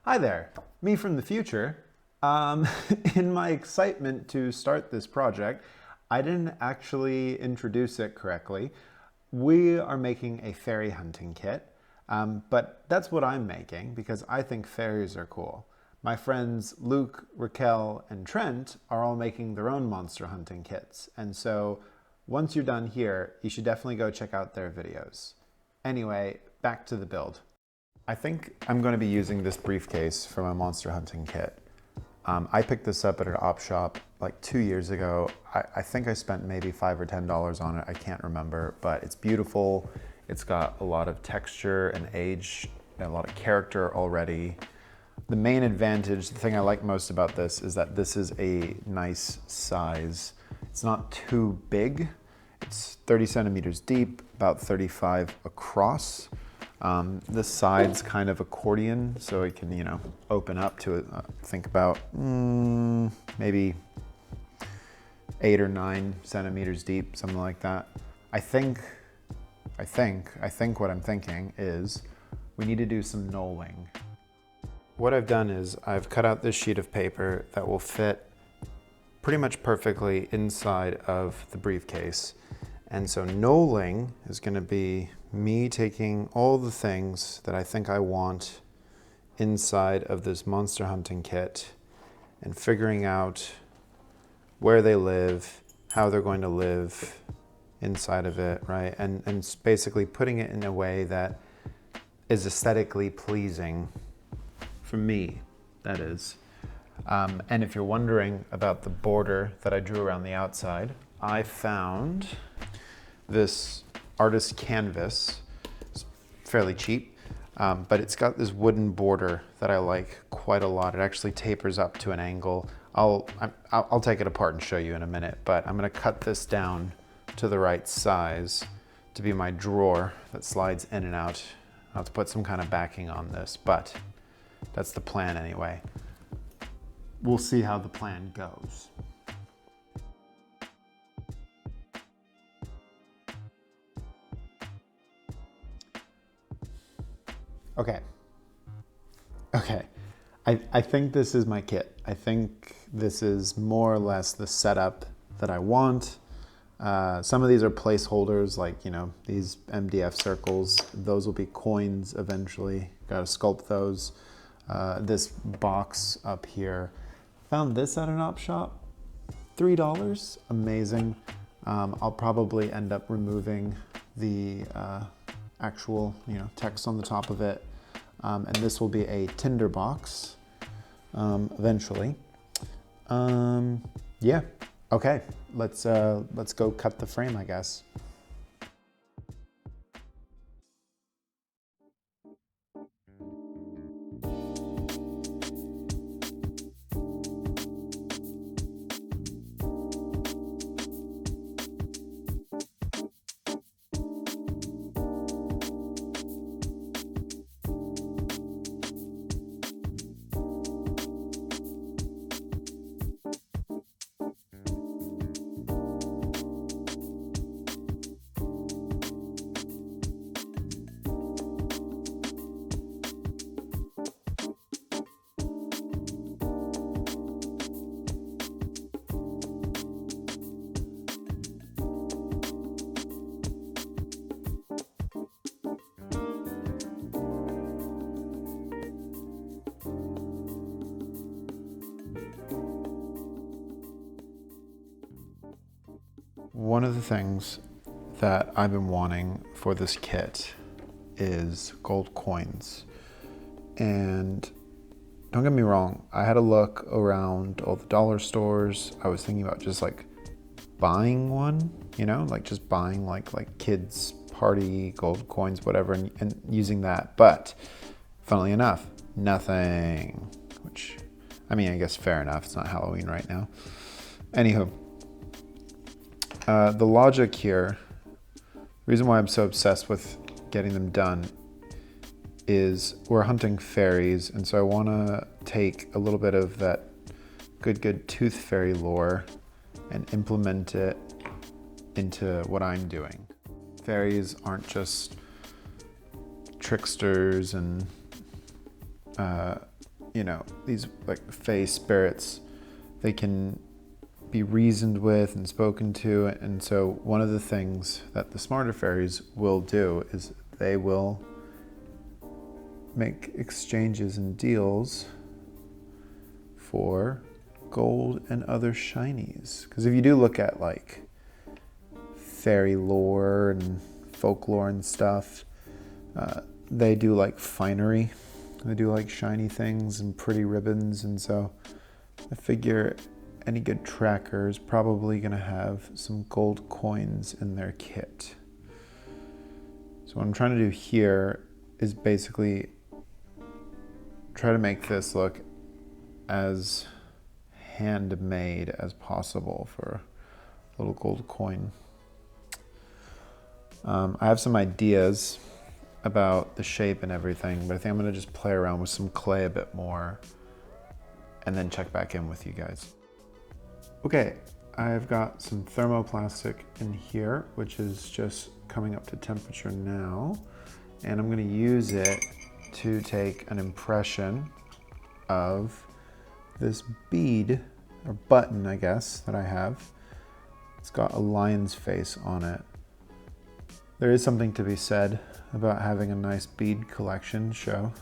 Hi there, me from the future. In my excitement to start this project, I didn't actually introduce it correctly. We are making a fairy hunting kit, but that's what I'm making because I think fairies are cool. My friends Luke, Raquel, and Trent are all making their own monster hunting kits, and so once you're done here, you should definitely go check out their videos. Anyway, back to the build. I think I'm going to be using this briefcase for my monster hunting kit. I picked this up at an op shop like 2 years ago. I think I spent maybe $5 or $10 on it. I can't remember, but it's beautiful. It's got a lot of texture and age and a lot of character already. The main advantage, the thing I like most about this is that this is a nice size. It's not too big. It's 30 centimeters deep, about 35 across. The side's kind of accordion, so it can, open up to, think about maybe 8 or 9 centimeters deep, something like that. I think what I'm thinking is we need to do some knolling. What I've done is I've cut out this sheet of paper that will fit pretty much perfectly inside of the briefcase. And so knolling is going to be me taking all the things that I think I want inside of this monster hunting kit and figuring out where they live, how they're going to live inside of it, right? And basically putting it in a way that is aesthetically pleasing for me, that is. And if you're wondering about the border that I drew around the outside, I found this artist canvas. It's fairly cheap, but it's got this wooden border that I like quite a lot. It actually tapers up to an angle. I'll take it apart and show you in a minute, but I'm gonna cut this down to the right size to be my drawer that slides in and out. I'll have to put some kind of backing on this, but that's the plan anyway. We'll see how the plan goes. Okay. I think this is my kit. I think this is more or less the setup that I want. Some of these are placeholders, like, these MDF circles. Those will be coins eventually. Got to sculpt those. This box up here. Found this at an op shop. $3. Amazing. I'll probably end up removing the actual, text on the top of it. And this will be a tinder box eventually. Yeah, okay, let's go cut the frame, I guess. One of the things that I've been wanting for this kit is gold coins. And don't get me wrong, I had a look around all the dollar stores. I was thinking about just like buying one, like just buying like kids party gold coins, whatever, and using that. But funnily enough, nothing, which, I guess fair enough. It's not Halloween right now. Anywho, the logic here, the reason why I'm so obsessed with getting them done is we're hunting fairies, and so I want to take a little bit of that good tooth fairy lore and implement it into what I'm doing. Fairies aren't just tricksters and you know, these like fey spirits, they can be reasoned with and spoken to. And so one of the things that the smarter fairies will do is they will make exchanges and deals for gold and other shinies. Because if you do look at like fairy lore and folklore and stuff, they do like finery. They do like shiny things and pretty ribbons. And so I figure any good tracker is probably going to have some gold coins in their kit. So what I'm trying to do here is basically try to make this look as handmade as possible for a little gold coin. I have some ideas about the shape and everything, but I think I'm going to just play around with some clay a bit more and then check back in with you guys. Okay, I've got some thermoplastic in here, which is just coming up to temperature now, and I'm going to use it to take an impression of this bead, or button I guess, that I have. It's got a lion's face on it. There is something to be said about having a nice bead collection show.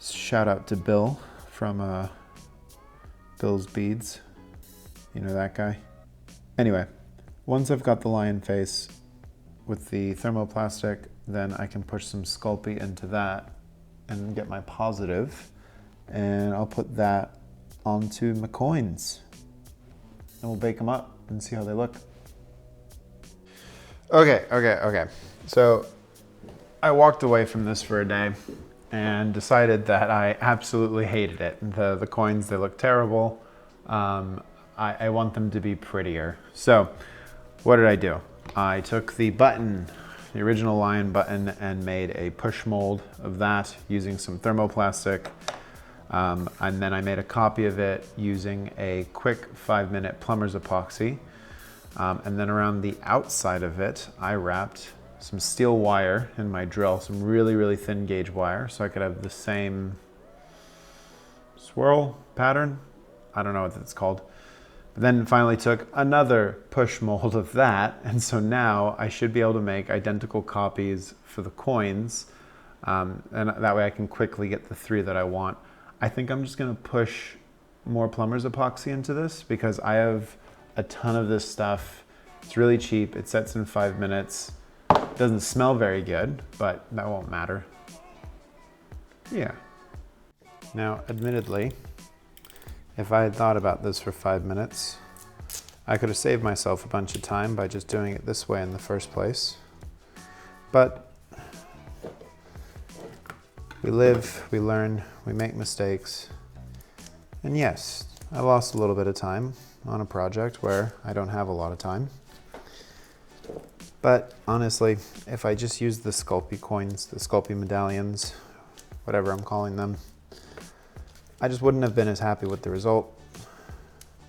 Shout out to Bill from Bill's Beads. You know that guy? Anyway, once I've got the lion face with the thermoplastic, then I can push some Sculpey into that and get my positive, and I'll put that onto my coins. And we'll bake them up and see how they look. Okay. So I walked away from this for a day and decided that I absolutely hated it. The coins, they look terrible. I want them to be prettier. So what did I do? I took the button, the original lion button, and made a push mold of that using some thermoplastic. And then I made a copy of it using a quick 5-minute plumber's epoxy. And then around the outside of it, I wrapped some steel wire in my drill, some really, really thin gauge wire, so I could have the same swirl pattern. I don't know what that's called. But then finally took another push mold of that, and so now I should be able to make identical copies for the coins, and that way I can quickly get the 3 that I want. I think I'm just gonna push more plumber's epoxy into this because I have a ton of this stuff. It's really cheap, it sets in 5 minutes. It doesn't smell very good, but that won't matter. Yeah. Now, admittedly, if I had thought about this for 5 minutes, I could have saved myself a bunch of time by just doing it this way in the first place. But we live, we learn, we make mistakes. And yes, I lost a little bit of time on a project where I don't have a lot of time. But honestly, if I just used the Sculpey coins, the Sculpey medallions, whatever I'm calling them, I just wouldn't have been as happy with the result.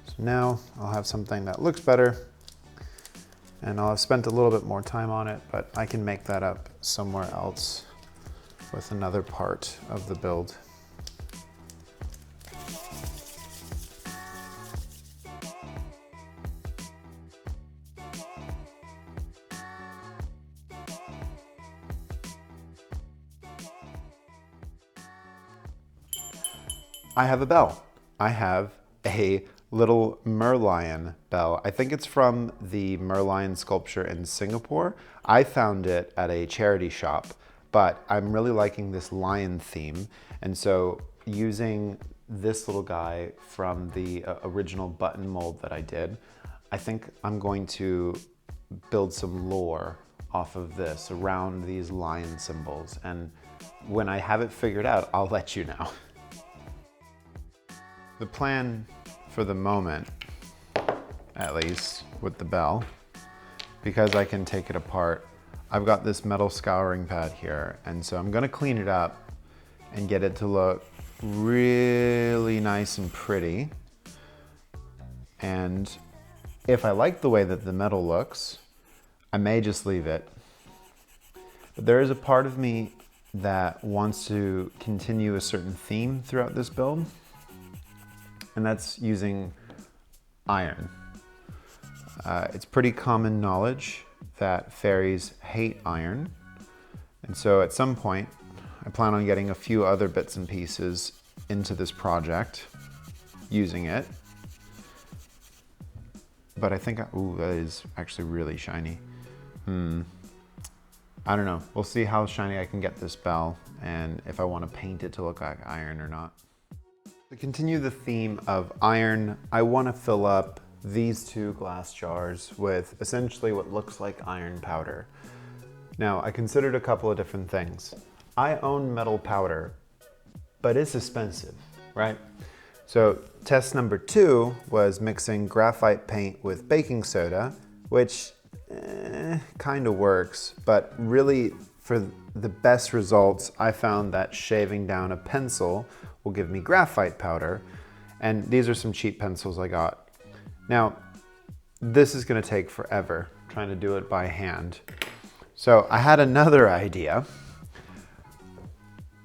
So now I'll have something that looks better, and I'll have spent a little bit more time on it, but I can make that up somewhere else with another part of the build. I have a bell. I have a little merlion bell. I think it's from the merlion sculpture in Singapore. I found it at a charity shop, but I'm really liking this lion theme. And so using this little guy from the original button mold that I did, I think I'm going to build some lore off of this around these lion symbols. And when I have it figured out, I'll let you know. The plan for the moment, at least with the bell, because I can take it apart, I've got this metal scouring pad here, and so I'm gonna clean it up and get it to look really nice and pretty. And if I like the way that the metal looks, I may just leave it. But there is a part of me that wants to continue a certain theme throughout this build, and that's using iron. It's pretty common knowledge that fairies hate iron, and so at some point I plan on getting a few other bits and pieces into this project using it. But I think, ooh, that is actually really shiny. I don't know. We'll see how shiny I can get this bell and if I want to paint it to look like iron or not. To continue the theme of iron, I want to fill up these two glass jars with essentially what looks like iron powder. Now, I considered a couple of different things. I own metal powder, but it's expensive, right? So test number 2 was mixing graphite paint with baking soda, which kind of works, but really for the best results, I found that shaving down a pencil will give me graphite powder. And these are some cheap pencils I got. Now, this is gonna take forever, trying to do it by hand. So I had another idea.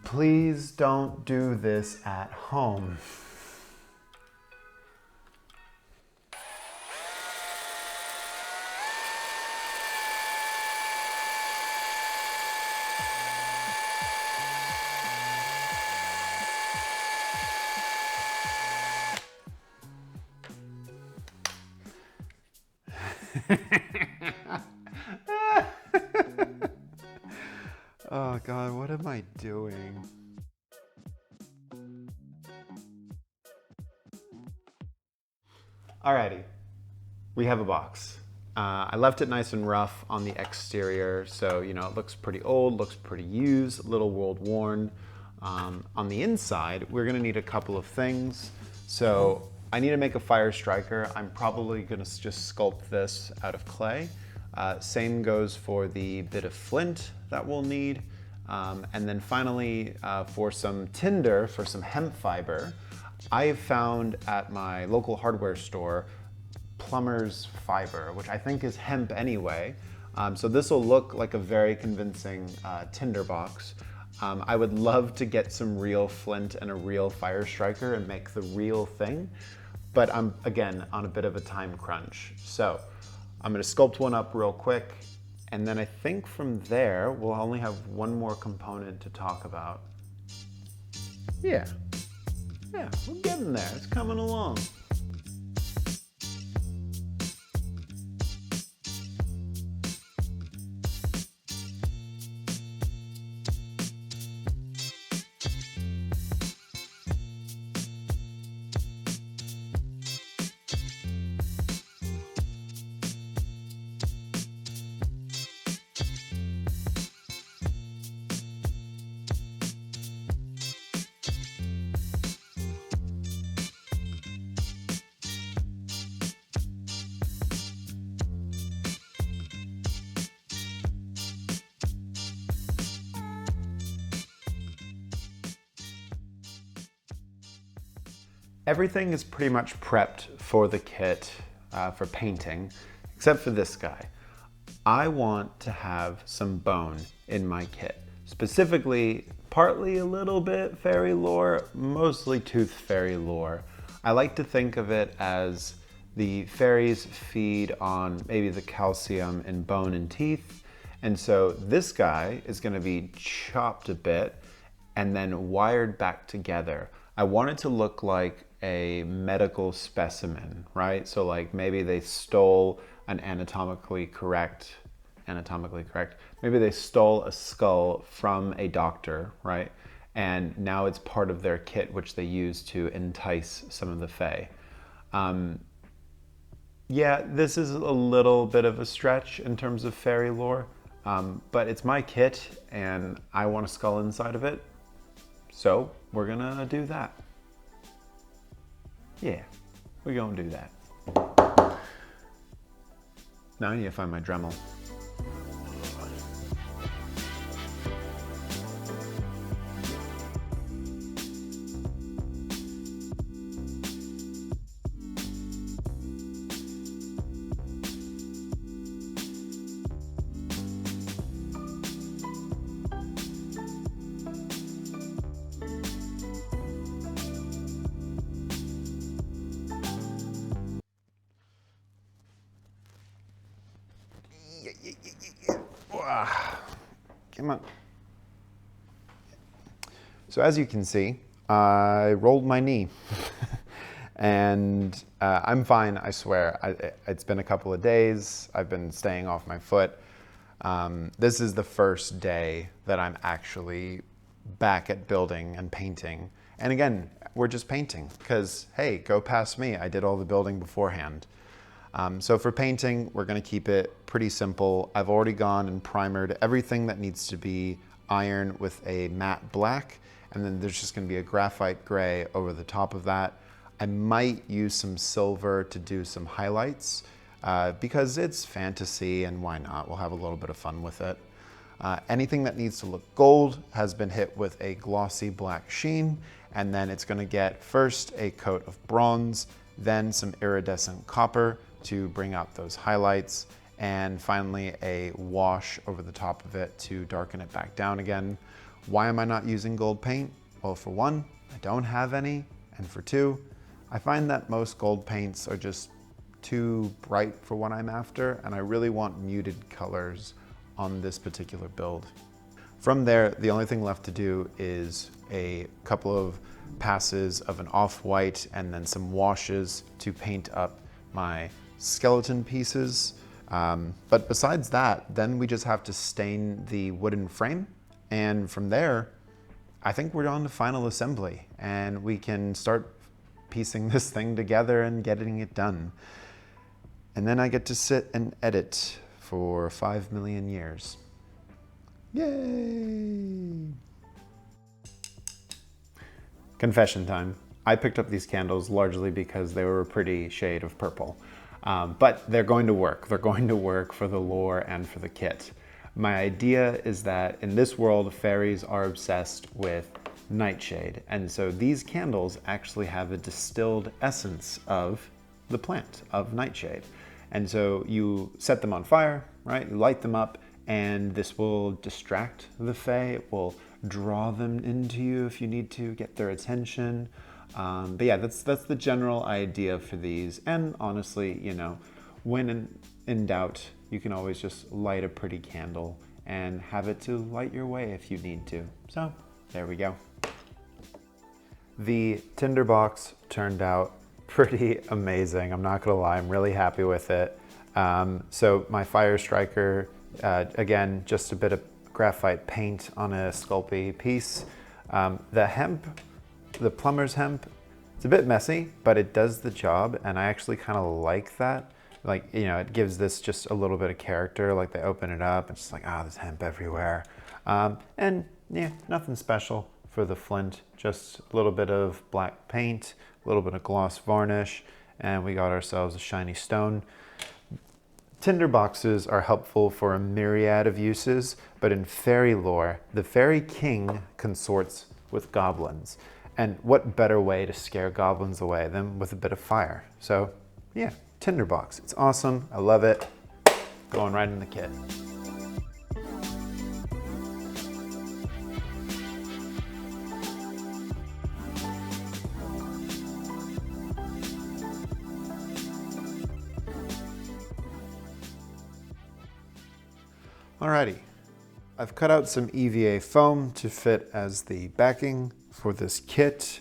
Please don't do this at home. Oh God, what am I doing? Alrighty, we have a box. I left it nice and rough on the exterior, so you know it looks pretty old, looks pretty used, a little world worn. On the inside, we're gonna need a couple of things. So I need to make a fire striker. I'm probably gonna just sculpt this out of clay. Same goes for the bit of flint that we'll need. And then finally, for some tinder, for some hemp fiber, I have found at my local hardware store plumber's fiber, which I think is hemp anyway. So this will look like a very convincing tinder box. I would love to get some real flint and a real fire striker and make the real thing, but I'm, again, on a bit of a time crunch. So I'm gonna sculpt one up real quick, and then I think from there, we'll only have one more component to talk about. Yeah, we're getting there, it's coming along. Everything is pretty much prepped for the kit for painting, except for this guy. I want to have some bone in my kit. Specifically, partly a little bit fairy lore, mostly tooth fairy lore. I like to think of it as the fairies feed on maybe the calcium in bone and teeth. And so this guy is gonna be chopped a bit and then wired back together. I want it to look like a medical specimen, right? So like maybe they stole an anatomically correct, maybe they stole a skull from a doctor, right? And now it's part of their kit, which they use to entice some of the fae. Yeah, this is a little bit of a stretch in terms of fairy lore, but it's my kit and I want a skull inside of it. So we're gonna do that. Yeah, we're gonna do that. Now I need to find my Dremel. Come on. So as you can see, I rolled my knee. And I'm fine, I swear. It's been a couple of days. I've been staying off my foot. This is the first day that I'm actually back at building and painting. And again, we're just painting because, hey, go past me. I did all the building beforehand. So for painting, we're going to keep it pretty simple. I've already gone and primered everything that needs to be iron with a matte black. And then there's just going to be a graphite gray over the top of that. I might use some silver to do some highlights because it's fantasy and why not? We'll have a little bit of fun with it. Anything that needs to look gold has been hit with a glossy black sheen, and then it's going to get first a coat of bronze, then some iridescent copper to bring out those highlights, and finally a wash over the top of it to darken it back down again. Why am I not using gold paint? Well, for one, I don't have any, and for two, I find that most gold paints are just too bright for what I'm after, and I really want muted colors on this particular build. From there, the only thing left to do is a couple of passes of an off-white and then some washes to paint up my skeleton pieces. But besides that, then we just have to stain the wooden frame. And from there, I think we're on to final assembly and we can start piecing this thing together and getting it done. And then I get to sit and edit for 5 million years. Yay! Confession time. I picked up these candles largely because they were a pretty shade of purple. But they're going to work. They're going to work for the lore and for the kit. My idea is that in this world, fairies are obsessed with nightshade. And so these candles actually have a distilled essence of the plant, of nightshade. And so you set them on fire, right? You light them up, and this will distract the fae. It will draw them into you if you need to get their attention. But yeah, that's the general idea for these. And honestly, you know, when in doubt, you can always just light a pretty candle and have it to light your way if you need to. So there we go. The tinderbox turned out pretty amazing. I'm not gonna lie, I'm really happy with it. So my fire striker, again, just a bit of graphite paint on a sculpey piece. The hemp, the plumber's hemp, it's a bit messy, but it does the job, and I actually kind of like that. Like, you know, it gives this just a little bit of character. Like they open it up, and it's just like, ah, there's hemp everywhere. And yeah, nothing special for the flint, just a little bit of black paint, a little bit of gloss varnish, and we got ourselves a shiny stone. Tinder boxes are helpful for a myriad of uses, but in fairy lore, the fairy king consorts with goblins. And what better way to scare goblins away than with a bit of fire? So yeah, tinderbox. It's awesome. I love it. Going right in the kit. Alrighty, I've cut out some EVA foam to fit as the backing for this kit.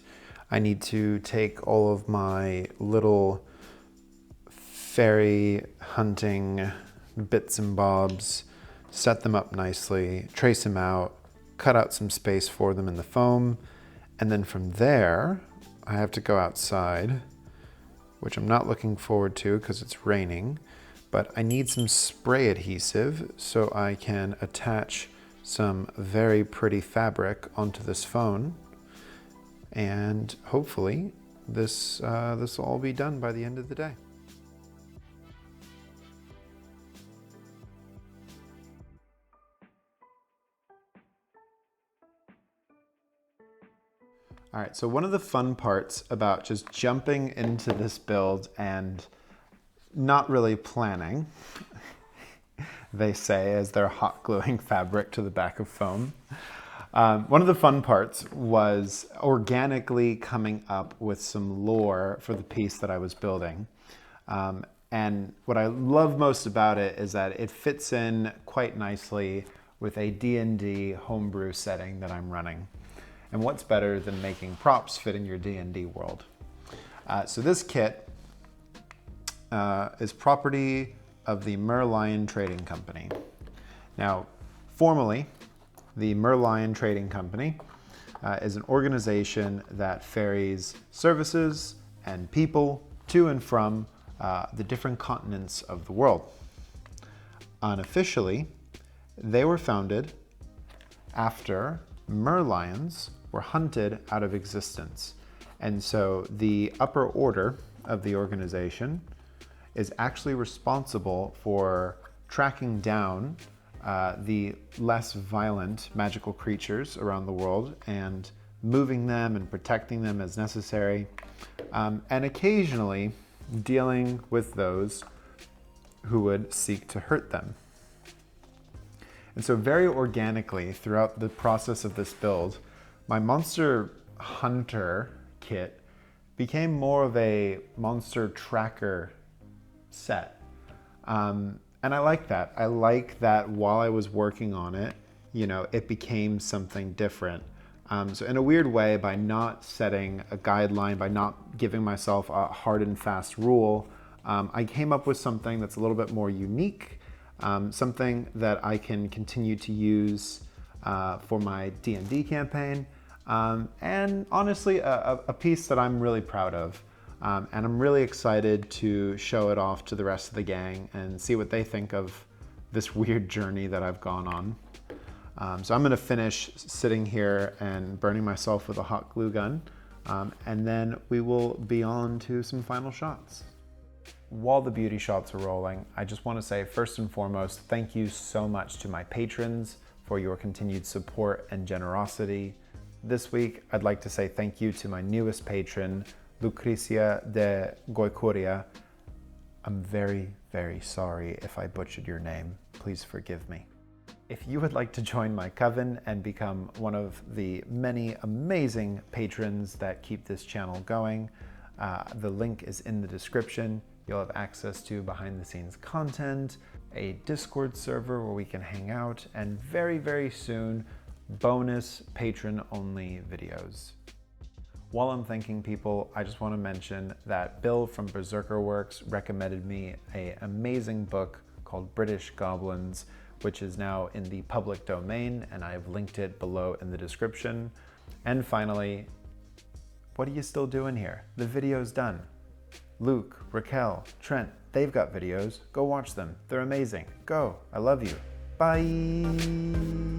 I need to take all of my little fairy hunting bits and bobs, set them up nicely, trace them out, cut out some space for them in the foam, and then from there, I have to go outside, which I'm not looking forward to because it's raining. But I need some spray adhesive so I can attach some very pretty fabric onto this phone. And hopefully this will all be done by the end of the day. All right, so one of the fun parts about just jumping into this build and not really planning, they say, as they're hot gluing fabric to the back of foam. One of the fun parts was organically coming up with some lore for the piece that I was building. And what I love most about it is that it fits in quite nicely with a D&D homebrew setting that I'm running. And what's better than making props fit in your D&D world? So this kit is property of the Merlion Trading Company. Now, formally, the Merlion Trading Company is an organization that ferries services and people to and from the different continents of the world. Unofficially, they were founded after merlions were hunted out of existence. And so the upper order of the organization is actually responsible for tracking down the less violent magical creatures around the world and moving them and protecting them as necessary, and occasionally dealing with those who would seek to hurt them. And so very organically throughout the process of this build, my Monster Hunter kit became more of a monster tracker set. And I like that. I like that while I was working on it, it became something different. So in a weird way, by not setting a guideline, by not giving myself a hard and fast rule, I came up with something that's a little bit more unique, something that I can continue to use for my D&D campaign, and honestly, a piece that I'm really proud of. And I'm really excited to show it off to the rest of the gang and see what they think of this weird journey that I've gone on. So I'm going to finish sitting here and burning myself with a hot glue gun, and then we will be on to some final shots. While the beauty shots are rolling, I just want to say first and foremost, thank you so much to my patrons for your continued support and generosity. This week, I'd like to say thank you to my newest patron, Lucrecia de Goicuria. I'm very, very sorry if I butchered your name. Please forgive me. If you would like to join my coven and become one of the many amazing patrons that keep this channel going, the link is in the description. You'll have access to behind the scenes content, a Discord server where we can hang out, and very, very soon, bonus patron-only videos. While I'm thanking people, I just want to mention that Bill from Berserker Works recommended me an amazing book called British Goblins, which is now in the public domain, and I've linked it below in the description. And finally, what are you still doing here? The video's done. Luke, Raquel, Trent, they've got videos. Go watch them. They're amazing. Go. I love you. Bye.